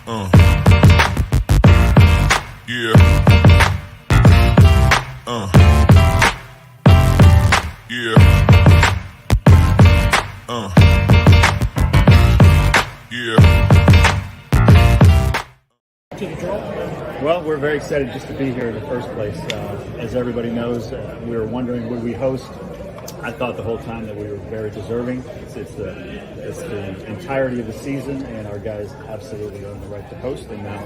Yeah. Yeah. Yeah. Well, we're very excited just to be here in the first place. As everybody knows, we were wondering, would we host? I thought the whole time that we were very deserving. It's the entirety of the season, and our guys absolutely earn the right to host. And now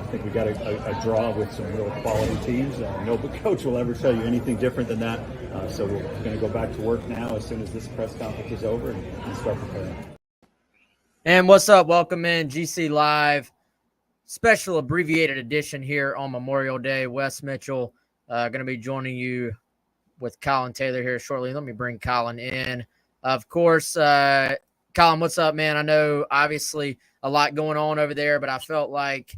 I think we got a draw with some real quality teams. No coach will ever tell you anything different than that. So we're going to go back to work now as soon as this press conference is over and start preparing. And what's up? Welcome in GC Live. Special abbreviated edition here on Memorial Day. Wes Mitchell going to be joining you with Collyn Taylor here shortly. Let me bring Collyn in. Of course, Collyn, what's up, man? I know obviously a lot going on over there, but I felt like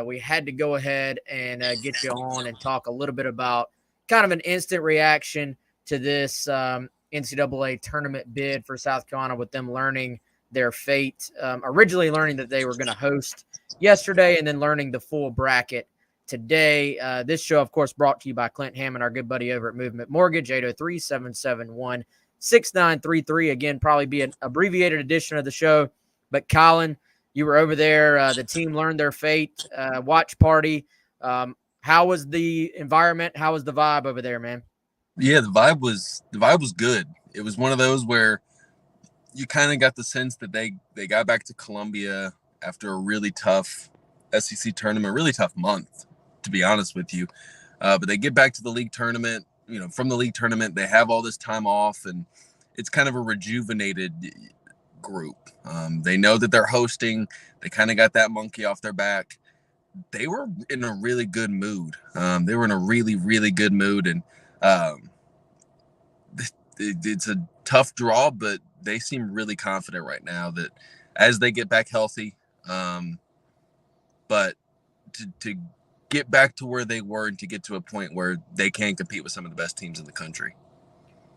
we had to go ahead and get you on and talk a little bit about kind of an instant reaction to this NCAA tournament bid for South Carolina with them learning their fate, originally learning that they were going to host yesterday and then learning the full bracket today. This show, of course, brought to you by Clint.Hammond, our good buddy over at Movement Mortgage, 803-771-6933. Again, probably be an abbreviated edition of the show. But Collyn, you were over there. The team learned their fate. Watch party. How was the environment? How was the vibe over there, man? Yeah, the vibe was good. It was one of those where you kind of got the sense that they got back to Columbia after a really tough SEC tournament, really tough month, to be honest with you. But they get back to the league tournament, from the league tournament, they have all this time off, and it's kind of a rejuvenated group. They know that they're hosting. They kind of got that monkey off their back. They were in a really good mood. They were in a really, really good mood. And it's a tough draw, but they seem really confident right now that as they get back healthy, but to get back to where they were and to get to a point where they can compete with some of the best teams in the country.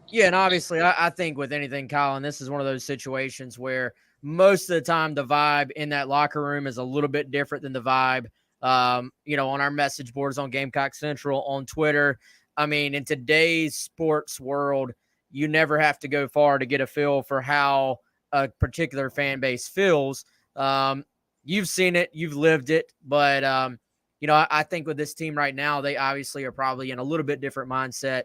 Yeah, and obviously I think with anything, Collyn, this is one of those situations where most of the time the vibe in that locker room is a little bit different than the vibe, on our message boards on Gamecock Central, on Twitter. I mean, in today's sports world, you never have to go far to get a feel for how a particular fan base feels. You've seen it, you've lived it, but, I think with this team right now, they obviously are probably in a little bit different mindset.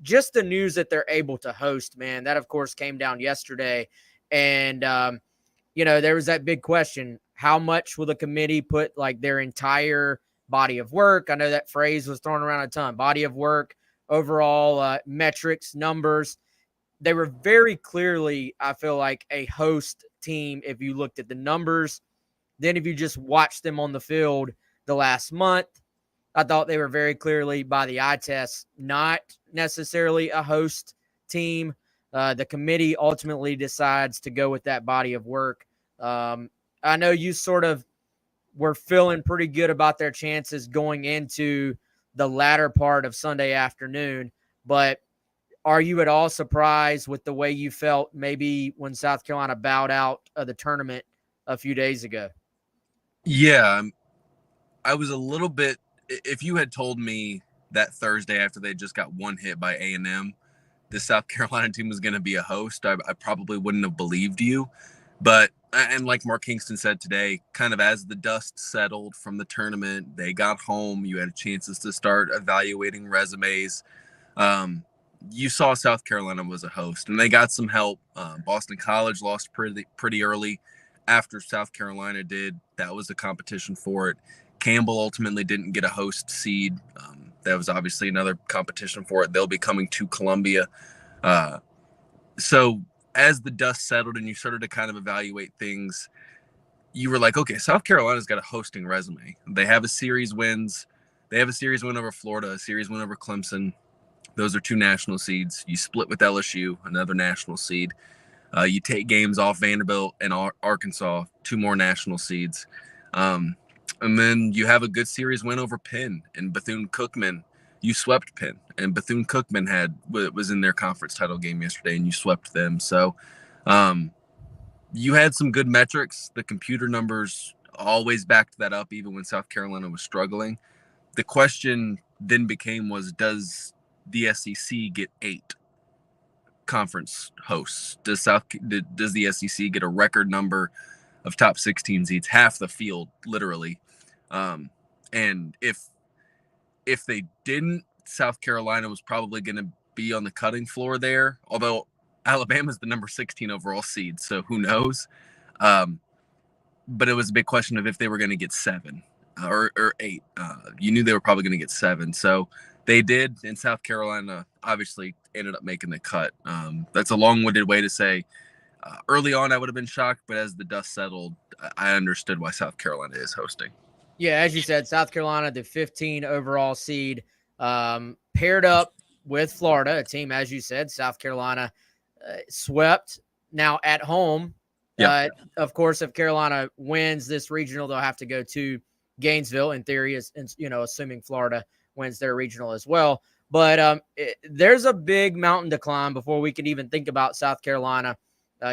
Just the news that they're able to host, man, that, of course, came down yesterday. And, there was that big question, how much will the committee put, like, their entire body of work? I know that phrase was thrown around a ton, body of work, overall metrics, numbers. They were very clearly, I feel like, a host team if you looked at the numbers. Then if you just watched them on the field the last month, I thought they were very clearly, by the eye test, not necessarily a host team. The committee ultimately decides to go with that body of work. I know you sort of were feeling pretty good about their chances going into the latter part of Sunday afternoon, but are you at all surprised with the way you felt maybe when South Carolina bowed out of the tournament a few days ago? Yeah, I was a little bit, if you had told me that Thursday after they just got one hit by A&M, the South Carolina team was going to be a host, I probably wouldn't have believed you. But, and like Mark Kingston said today, kind of as the dust settled from the tournament, they got home, you had chances to start evaluating resumes. You saw South Carolina was a host, and they got some help. Boston College lost pretty early after South Carolina did. That was the competition for it. Campbell ultimately didn't get a host seed. That was obviously another competition for it. They'll be coming to Columbia. So as the dust settled and you started to kind of evaluate things, you were like, okay, South Carolina's got a hosting resume. They have a series wins. They have a series win over Florida, a series win over Clemson. Those are 2 national seeds. You split with LSU, another national seed. You take games off Vanderbilt and Arkansas, 2 more national seeds. And then you have a good series win over Penn and Bethune-Cookman. You swept Penn, and Bethune-Cookman was in their conference title game yesterday, and you swept them. So you had some good metrics. The computer numbers always backed that up, even when South Carolina was struggling. The question then became does the SEC get 8 conference hosts? Does the SEC get a record number of top 16 seeds, half the field, literally? And if they didn't, South Carolina was probably going to be on the cutting floor there, although Alabama's the number 16 overall seed, so who knows? But it was a big question of if they were going to get 7 or 8. You knew they were probably going to get 7, so they did, and South Carolina obviously ended up making the cut. That's a long-winded way to say early on I would have been shocked, but as the dust settled, I understood why South Carolina is hosting. Yeah, as you said, South Carolina, the 15 overall seed, paired up with Florida, a team, as you said, South Carolina swept. Now at home, of course, if Carolina wins this regional, they'll have to go to Gainesville, in theory, assuming Florida wins their regional as well. But there's a big mountain to climb before we can even think about South Carolina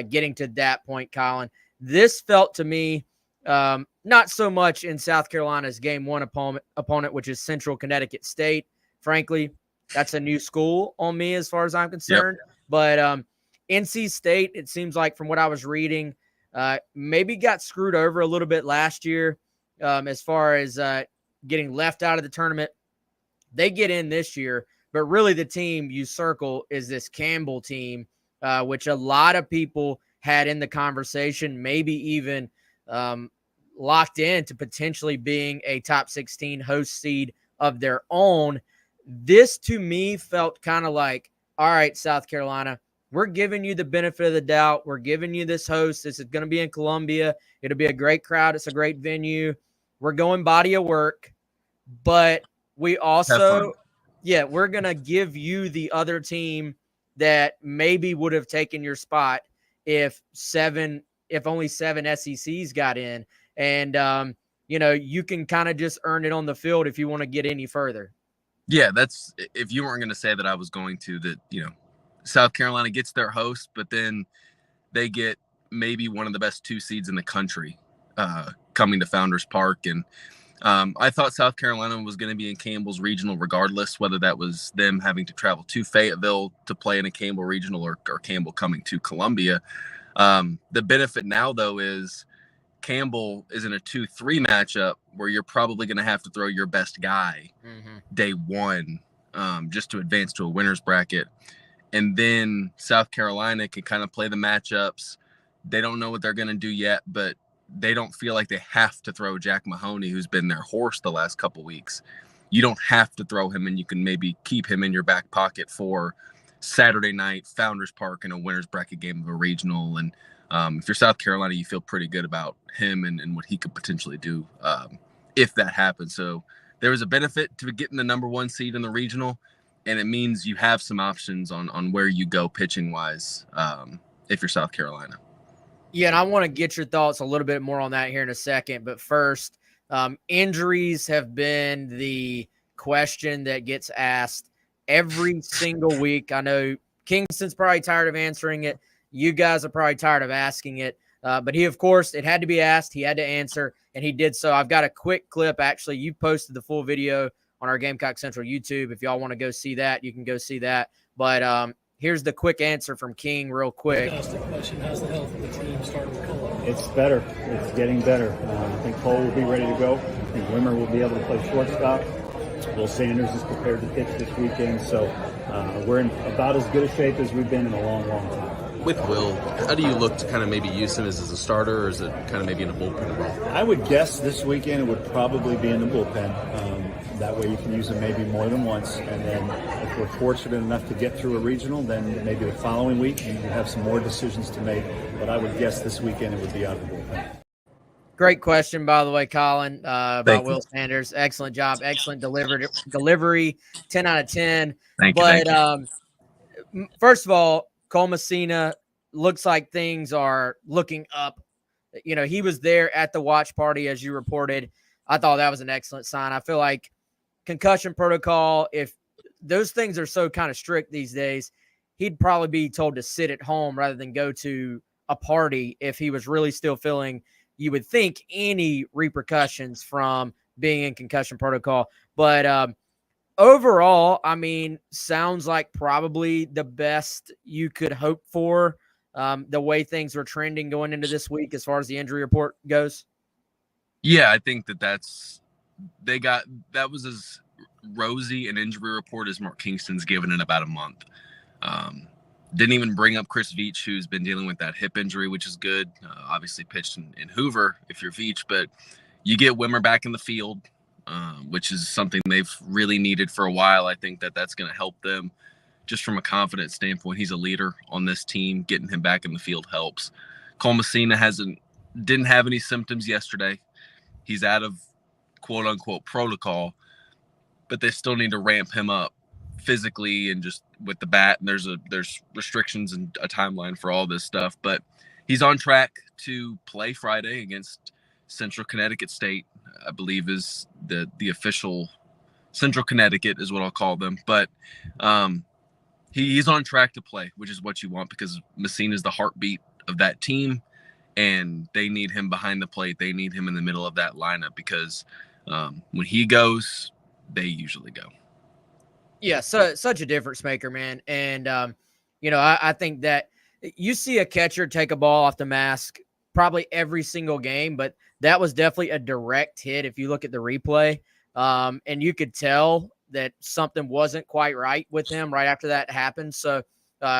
getting to that point, Collyn. This felt to me not so much in South Carolina's game one opponent, which is Central Connecticut State. Frankly, that's a new school on me as far as I'm concerned. Yep. But NC State, it seems like from what I was reading, maybe got screwed over a little bit last year as far as getting left out of the tournament. They get in this year, but really the team you circle is this Campbell team, which a lot of people had in the conversation, maybe even locked in to potentially being a top 16 host seed of their own. This to me felt kind of like, all right, South Carolina, we're giving you the benefit of the doubt. We're giving you this host. This is going to be in Columbia. It'll be a great crowd. It's a great venue. We're going body of work, but we also, we're going to give you the other team that maybe would have taken your spot if only 7 SECs got in. And, you can kind of just earn it on the field if you want to get any further. Yeah, that's if you weren't going to say that I was going to, that, South Carolina gets their host, but then they get maybe one of the best 2 seeds in the country coming to Founders Park. And I thought South Carolina was going to be in Campbell's regional regardless, whether that was them having to travel to Fayetteville to play in a Campbell regional or Campbell coming to Columbia. The benefit now, though, is Campbell is in a 2-3 matchup where you're probably going to have to throw your best guy day one just to advance to a winner's bracket. And then South Carolina can kind of play the matchups. They don't know what they're going to do yet, but they don't feel like they have to throw Jack Mahoney, who's been their horse the last couple weeks. You don't have to throw him, and you can maybe keep him in your back pocket for Saturday night, Founders Park, in a winner's bracket game of a regional. And if you're South Carolina, you feel pretty good about him and what he could potentially do if that happens. So there was a benefit to getting the number 1 seed in the regional, and it means you have some options on where you go pitching-wise if you're South Carolina. Yeah, and I want to get your thoughts a little bit more on that here in a second. But first, injuries have been the question that gets asked every single week. I know Kingston's probably tired of answering it. You guys are probably tired of asking it. But he, of course, it had to be asked. He had to answer, and he did so. I've got a quick clip. Actually, you posted the full video on our Gamecock Central YouTube. If y'all want to go see that, you can go see that. But here's the quick answer from King real quick. How's the health of the team starting with Cole? It's better. It's getting better. I think Cole will be ready to go. I think Wimmer will be able to play shortstop. Will Sanders is prepared to pitch this weekend. So we're in about as good a shape as we've been in a long, long time. With Will, how do you look to kind of maybe use him as a starter, or is it kind of maybe in a bullpen role? I would guess this weekend it would probably be in the bullpen. That way you can use him maybe more than once. And then if we're fortunate enough to get through a regional, then maybe the following week you have some more decisions to make. But I would guess this weekend it would be out of the bullpen. Great question, by the way, Collyn, about Will Sanders. Excellent job. Excellent delivery. 10 out of 10. Thank you. First of all, Cole Messina looks like things are looking up. He was there at the watch party, as you reported. I thought that was an excellent sign. I feel like concussion protocol, if those things are so kind of strict these days, he'd probably be told to sit at home rather than go to a party if he was really still feeling, you would think, any repercussions from being in concussion protocol. But overall, I mean, sounds like probably the best you could hope for, the way things were trending going into this week as far as the injury report goes. Yeah, I think that was as rosy an injury report as Mark Kingston's given in about a month. Didn't even bring up Chris Veach, who's been dealing with that hip injury, which is good. Obviously pitched in Hoover if you're Veach, but you get Wimmer back in the field, which is something they've really needed for a while. I think that's going to help them just from a confidence standpoint. He's a leader on this team. Getting him back in the field helps. Cole Messina didn't have any symptoms yesterday. He's out of quote unquote protocol, but they still need to ramp him up physically and just with the bat. And there's restrictions and a timeline for all this stuff, but he's on track to play Friday against Central Connecticut State, I believe is the official. Central Connecticut is what I'll call them. But he's on track to play, which is what you want because Messina is the heartbeat of that team, and they need him behind the plate. They need him in the middle of that lineup because when he goes, they usually go. Yeah, so such a difference maker, man. And, I think that you see a catcher take a ball off the mask probably every single game, but that was definitely a direct hit if you look at the replay. And you could tell that something wasn't quite right with him right after that happened. So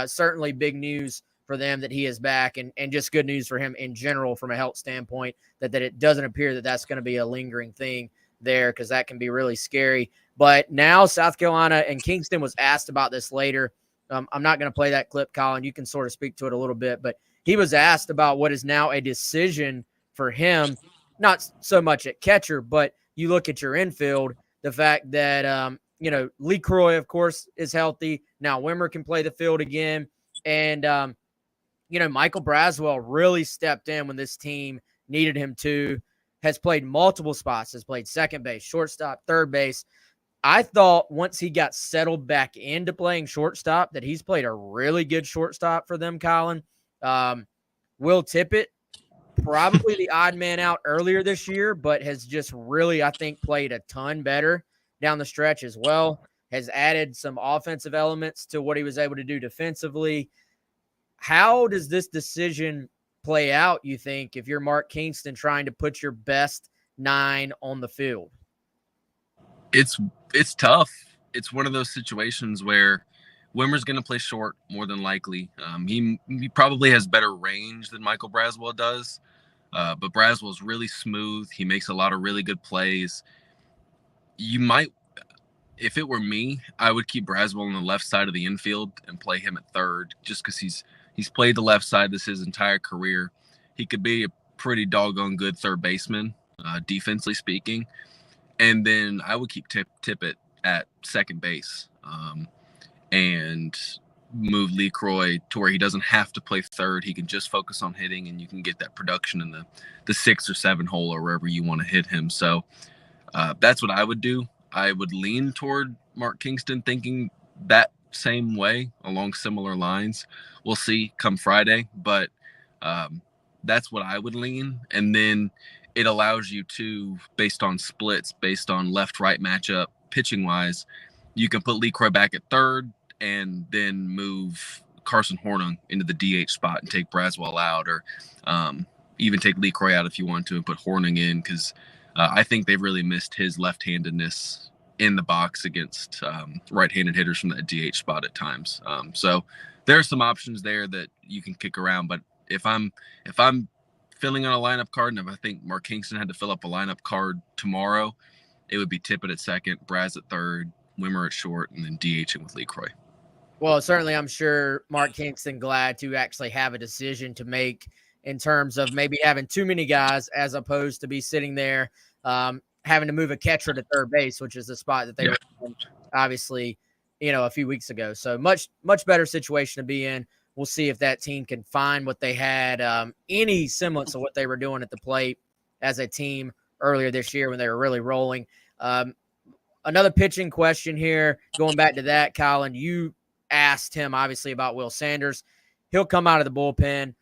certainly big news for them that he is back, and just good news for him in general from a health standpoint, that it doesn't appear that that's going to be a lingering thing there, because that can be really scary. But now South Carolina, and Kingston was asked about this later. I'm not going to play that clip, Collyn. You can sort of speak to it a little bit, but he was asked about what is now a decision for him, not so much at catcher, but you look at your infield, the fact that, Lee Croy, of course, is healthy. Now Wimmer can play the field again. And, Michael Braswell really stepped in when this team needed him to, has played multiple spots, has played second base, shortstop, third base. I thought once he got settled back into playing shortstop that he's played a really good shortstop for them, Collyn. Will Tippett, probably the odd man out earlier this year, but has just really, I think, played a ton better down the stretch as well. Has added some offensive elements to what he was able to do defensively. How does this decision play out, you think, if you're Mark Kingston trying to put your best 9 on the field? It's tough. It's one of those situations where Wimmer's going to play short more than likely. He probably has better range than Michael Braswell does, but Braswell's really smooth. He makes a lot of really good plays. You might, if it were me, I would keep Braswell on the left side of the infield and play him at third, just because he's played the left side his entire career. He could be a pretty doggone good third baseman, defensively speaking. And then I would keep Tippett at second base and move Lee Croy to where he doesn't have to play third. He can just focus on hitting, and you can get that production in the 6 or 7 hole or wherever you want to hit him. So that's what I would do. I would lean toward Mark Kingston thinking that same way along similar lines. We'll see come Friday, but that's what I would lean. And then it allows you to, based on splits, based on left-right matchup, pitching-wise, you can put Lee Croy back at third and then move Carson Hornung into the DH spot and take Braswell out, or even take Lee Croy out if you want to and put Hornung in, because I think they've really missed his left-handedness in the box against right-handed hitters from that DH spot at times. So there are some options there that you can kick around, but if I'm filling on a lineup card, and if I think Mark Kingston had to fill up a lineup card tomorrow, it would be Tippett at second, Braz at third, Wimmer at short, and then DHing with Lee Croy. Well, certainly I'm sure Mark Kingston glad to actually have a decision to make in terms of maybe having too many guys as opposed to be sitting there having to move a catcher to third base, which is the spot that they were in, obviously, a few weeks ago. So much better situation to be in. We'll see if that team can find what they had, any semblance of what they were doing at the plate as a team earlier this year when they were really rolling. Another pitching question here, going back to that, Collyn, you asked him obviously about Will Sanders. he'll come out of the bullpen.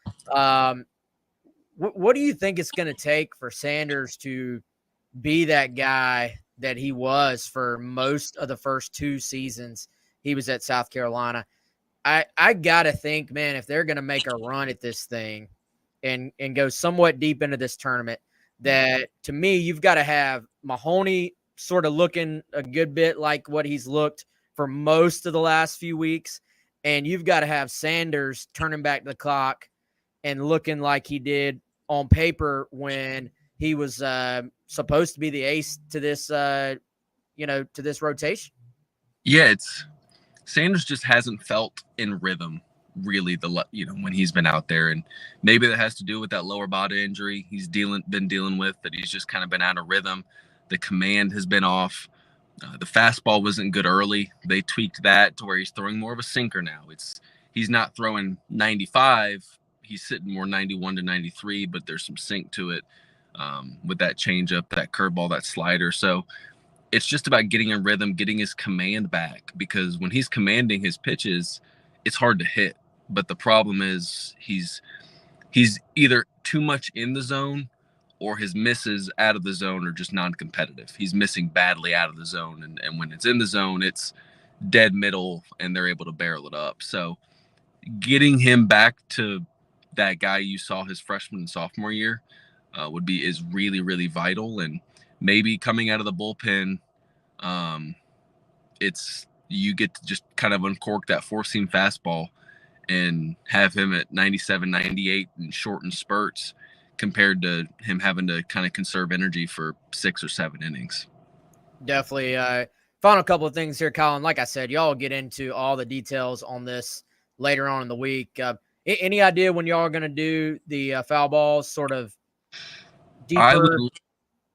What do you think it's going to take for Sanders to be that guy that he was for most of the first 2 seasons he was at South Carolina? I got to think, man, if they're going to make a run at this thing and go somewhat deep into this tournament, that to me, you've got to have Mahoney sort of looking a good bit like what he's looked for most of the last few weeks. And you've got to have Sanders turning back the clock and looking like he did on paper when he was supposed to be the ace to this, to this rotation. Yeah, Sanders just hasn't felt in rhythm really when he's been out there, and maybe that has to do with that lower body injury he's been dealing with, that he's just kind of been out of rhythm. The command has been off. The fastball wasn't good early. They tweaked that to where he's throwing more of a sinker now. He's not throwing 95. He's sitting more 91 to 93, but there's some sink to it with that changeup, that curveball, that slider. So it's just about getting in rhythm, getting his command back, because when he's commanding his pitches, it's hard to hit. But the problem is he's either too much in the zone or his misses out of the zone are just non-competitive. He's missing badly out of the zone, and when it's in the zone, it's dead middle, and they're able to barrel it up. So getting him back to that guy you saw his freshman and sophomore year is really, really vital. And maybe coming out of the bullpen, you get to just kind of uncork that four-seam fastball and have him at 97, 98 in shortened spurts, compared to him having to kind of conserve energy for 6 or 7 innings. Definitely. Final couple of things here, Collyn. Like I said, y'all get into all the details on this later on in the week. Any idea when y'all are going to do the foul balls sort of deeper?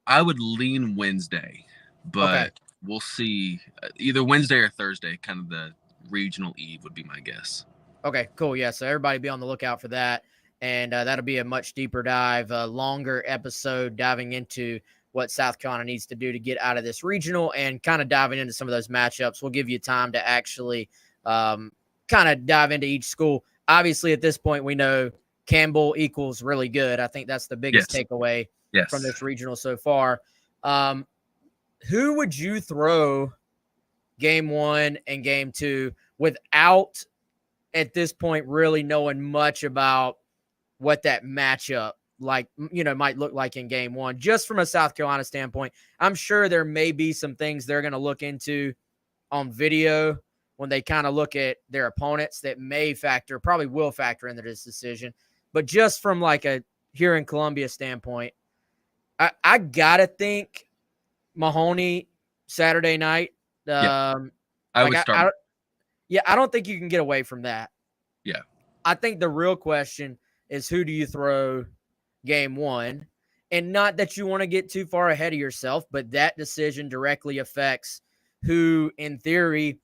I would lean Wednesday, but okay, we'll see. Either Wednesday or Thursday, kind of the regional eve would be my guess. Okay, cool. Yeah, so everybody be on the lookout for that. And that'll be a much deeper dive, longer episode diving into what South Carolina needs to do to get out of this regional and kind of diving into some of those matchups. We'll give you time to actually kind of dive into each school. Obviously, at this point, we know Campbell equals really good. I think that's the biggest takeaway from this regional so far. Who would you throw game 1 and game 2 without, at this point, really knowing much about what that matchup might look like in game 1, just from a South Carolina standpoint? I'm sure there may be some things they're going to look into on video when they kind of look at their opponents that probably will factor into this decision. But just from like a here in Columbia standpoint, I got to think Mahoney Saturday night. I would start. I don't think you can get away from that. Yeah. I think the real question is, who do you throw game 1? And not that you want to get too far ahead of yourself, but that decision directly affects who, in theory,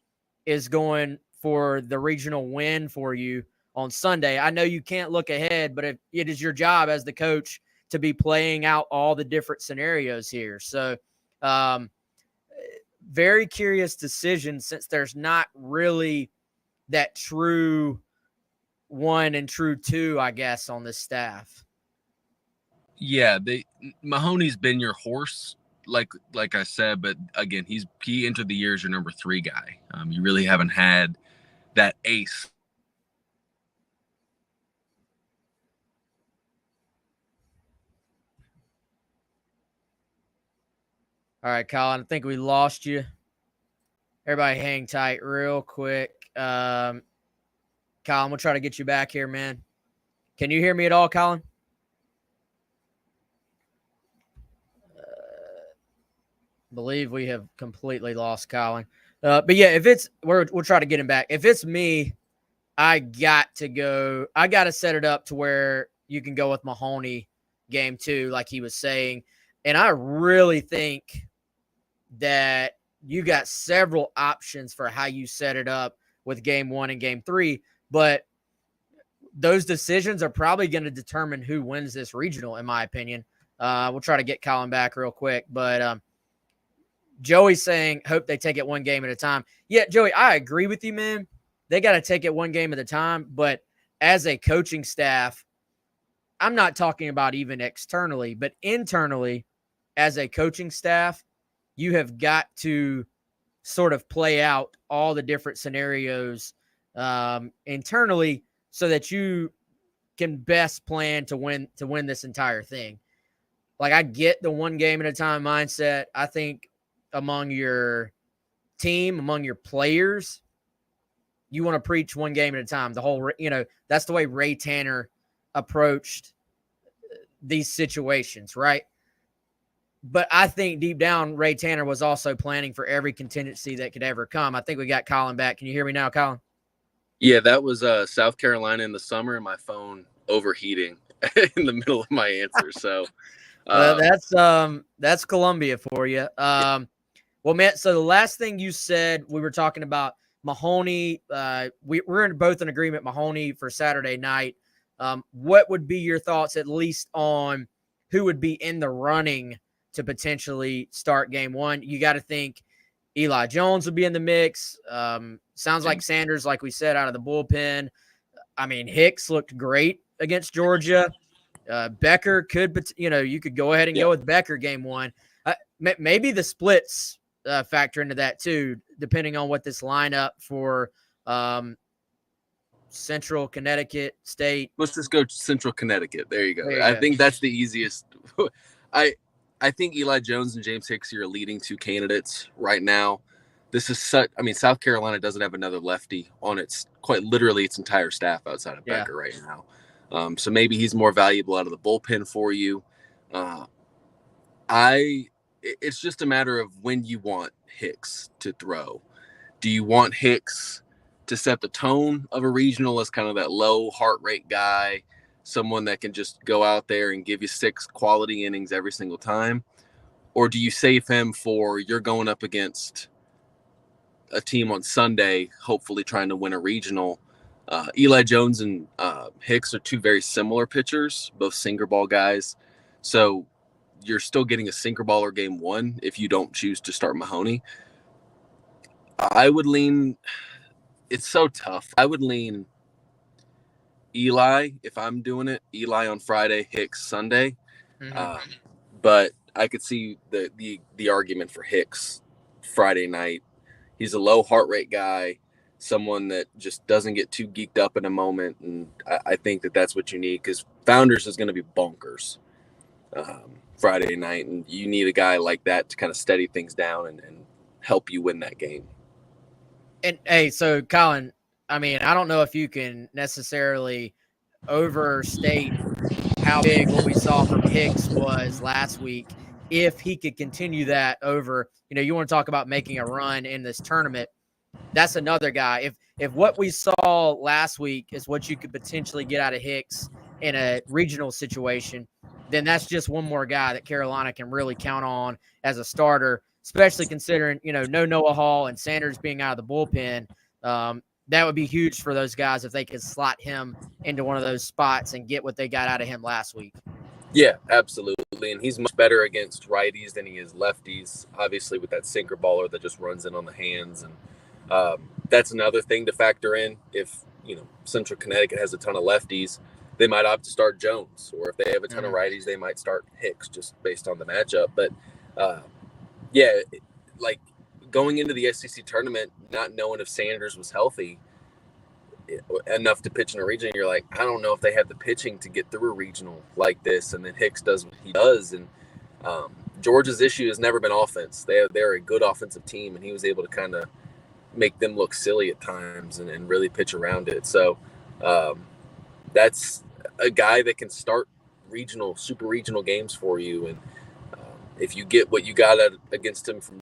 is going for the regional win for you on Sunday. I know you can't look ahead, but it is your job as the coach to be playing out all the different scenarios here. So very curious decision, since there's not really that true 1 and true 2, I guess, on this staff. Yeah, Mahoney's been your horse, like I said, but again, he entered the year as your number 3 guy. You really haven't had that ace. All right, Collyn, I think we lost you. Everybody hang tight real quick. Collyn, we'll try to get you back here, man. Can you hear me at all, Collyn? Believe we have completely lost Collyn. But yeah, we'll try to get him back. If it's me, I got to set it up to where you can go with Mahoney game 2, like he was saying. And I really think that you got several options for how you set it up with game 1 and game 3, but those decisions are probably going to determine who wins this regional, in my opinion. We'll try to get Collyn back real quick, but Joey's saying, hope they take it one game at a time. Yeah, Joey, I agree with you, man. They got to take it one game at a time, but as a coaching staff, I'm not talking about even externally, but internally, as a coaching staff, you have got to sort of play out all the different scenarios internally so that you can best plan to win this entire thing. Like, I get the one game at a time mindset. I think among your team, among your players, you want to preach one game at a time. The whole, that's the way Ray Tanner approached these situations, right? But I think deep down, Ray Tanner was also planning for every contingency that could ever come. I think we got Collyn back. Can you hear me now, Collyn? Yeah, that was South Carolina in the summer and my phone overheating in the middle of my answer. So that's Columbia for you. Well, man, so the last thing you said, we were talking about Mahoney. We're both in agreement, Mahoney for Saturday night. What would be your thoughts, at least on who would be in the running to potentially start game one? You got to think Eli Jones would be in the mix. Sounds like Sanders, like we said, out of the bullpen. I mean, Hicks looked great against Georgia. Becker could, you could go ahead and go with Becker game one. Maybe the splits factor into that too, depending on what this lineup for Central Connecticut State. Let's just go Central Connecticut. There you go. I think that's the easiest. I think Eli Jones and James Hicks are leading two candidates right now. This is South Carolina doesn't have another lefty on its quite literally its entire staff outside of Becker right now. So maybe he's more valuable out of the bullpen for you. It's just a matter of when you want Hicks to throw. Do you want Hicks to set the tone of a regional as kind of that low heart rate guy, someone that can just go out there and give you 6 quality innings every single time? Or do you save him for you're going up against a team on Sunday, hopefully trying to win a regional? Eli Jones and Hicks are two very similar pitchers, both sinker ball guys. So you're still getting a sinker baller game one if you don't choose to start Mahoney. I would lean – it's so tough. I would lean Eli if I'm doing it. Eli on Friday, Hicks Sunday. Mm-hmm. But I could see the argument for Hicks Friday night. He's a low heart rate guy, someone that just doesn't get too geeked up in a moment. And I think that's what you need, because Founders is going to be bonkers Friday night. And you need a guy like that to kind of steady things down and help you win that game. And hey, so Collyn, I mean, I don't know if you can necessarily overstate how big what we saw from Hicks was last week. If he could continue that over, you want to talk about making a run in this tournament, that's another guy. If what we saw last week is what you could potentially get out of Hicks in a regional situation, then that's just one more guy that Carolina can really count on as a starter, especially considering, no Noah Hall and Sanders being out of the bullpen. That would be huge for those guys if they could slot him into one of those spots and get what they got out of him last week. Yeah, absolutely. And he's much better against righties than he is lefties, obviously, with that sinker baller that just runs in on the hands. And that's another thing to factor in. If, Central Connecticut has a ton of lefties, they might opt to start Jones. Or if they have a ton of righties, they might start Hicks just based on the matchup. But, like going into the SEC tournament, not knowing if Sanders was healthy enough to pitch in a region, you're like, I don't know if they have the pitching to get through a regional like this. And then Hicks does what he does. And Georgia's issue has never been offense. They're a good offensive team, and he was able to kind of make them look silly at times and really pitch around it. So that's a guy that can start super regional games for you. And if you get what you got against him from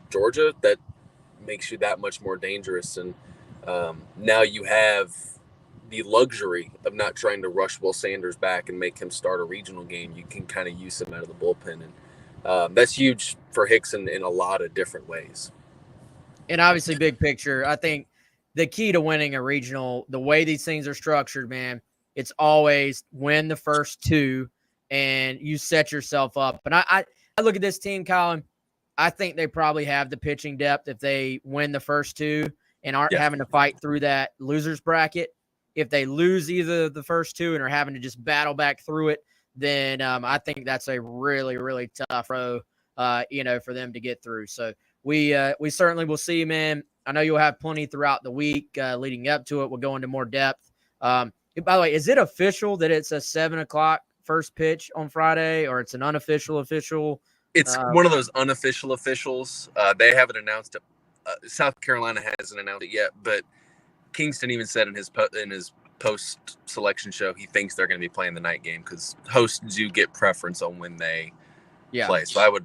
Georgia, that makes you that much more dangerous. And now you have the luxury of not trying to rush Will Sanders back and make him start a regional game. You can kind of use him out of the bullpen. And that's huge for Hicks in a lot of different ways. And obviously, big picture, I think the key to winning a regional, the way these things are structured, man, it's always win the first 2 and you set yourself up. And I look at this team, Collyn, I think they probably have the pitching depth if they win the first 2 and aren't having to fight through that loser's bracket. If they lose either of the first two and are having to just battle back through it, then I think that's a really, really tough row, for them to get through. So we certainly will see, man. I know you'll have plenty throughout the week leading up to it. We'll go into more depth. By the way, is it official that it's a 7:00 first pitch on Friday, or it's an unofficial official? It's one of those unofficial officials. They haven't announced it. South Carolina hasn't announced it yet, but Kingston even said in his post-selection show he thinks they're going to be playing the night game because hosts do get preference on when they play. So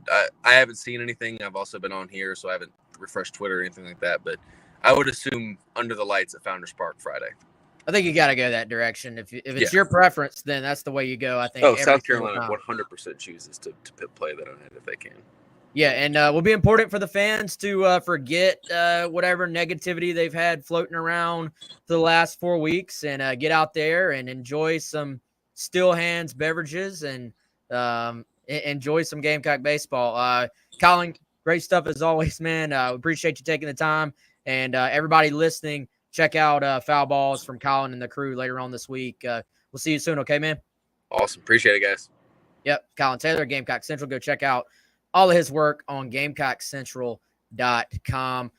I haven't seen anything. I've also been on here, so I haven't refreshed Twitter or anything like that. But I would assume under the lights at Founders Park Friday. I think you got to go that direction. If it's your preference, then that's the way you go. I think. South Carolina 100% chooses to play that on it if they can. Yeah, and will be important for the fans to forget whatever negativity they've had floating around for the last 4 weeks and get out there and enjoy some still hands beverages and enjoy some Gamecock baseball. Collyn, great stuff as always, man. We appreciate you taking the time. And everybody listening, check out Foul Balls from Collyn and the crew later on this week. We'll see you soon, okay, man? Awesome. Appreciate it, guys. Yep, Collyn Taylor, Gamecock Central. Go check out all of his work on GamecockCentral.com.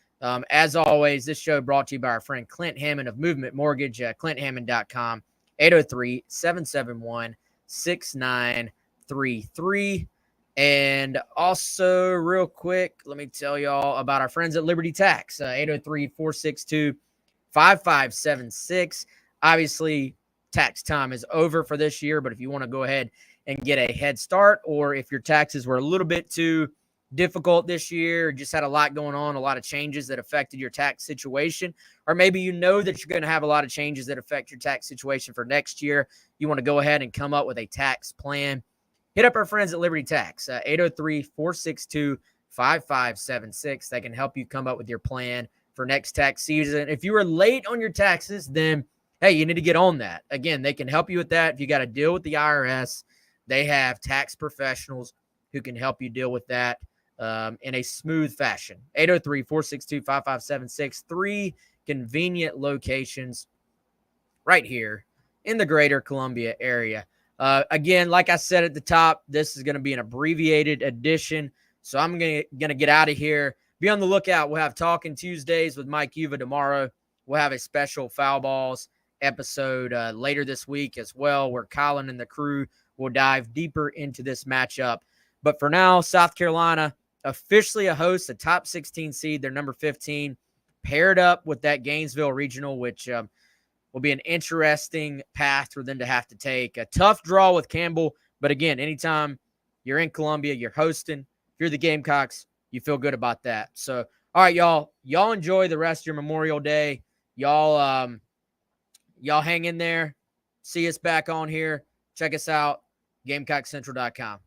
As always, this show brought to you by our friend Clint Hammond of Movement Mortgage at clint.hammond.com, 803-771-6933. And also, real quick, let me tell y'all about our friends at Liberty Tax, 803-462-5576. Obviously, tax time is over for this year, but if you want to go ahead and get a head start, or if your taxes were a little bit too difficult this year, just had a lot going on, a lot of changes that affected your tax situation, or maybe you know that you're going to have a lot of changes that affect your tax situation for next year, you want to go ahead and come up with a tax plan, hit up our friends at Liberty Tax, 803-462-5576. They can help you come up with your plan for next tax season. If you were late on your taxes, then, hey, you need to get on that. Again, they can help you with that. If you got to deal with the IRS, they have tax professionals who can help you deal with that in a smooth fashion. 803-462-5576. 3 convenient locations right here in the greater Columbia area. Again, like I said at the top, this is going to be an abbreviated edition, so I'm going to get out of here. Be on the lookout. We'll have Talking Tuesdays with Mike Uva tomorrow. We'll have a special Foul Balls episode later this week as well, where Collyn and the crew will dive deeper into this matchup. But for now, South Carolina officially a host, a top 16 seed. They're number 15, paired up with that Gainesville Regional, which will be an interesting path for them to have to take. A tough draw with Campbell, but again, anytime you're in Columbia, you're hosting. If you're the Gamecocks, you feel good about that. So, all right, y'all enjoy the rest of your Memorial Day. Y'all hang in there. See us back on here. Check us out, GamecockCentral.com.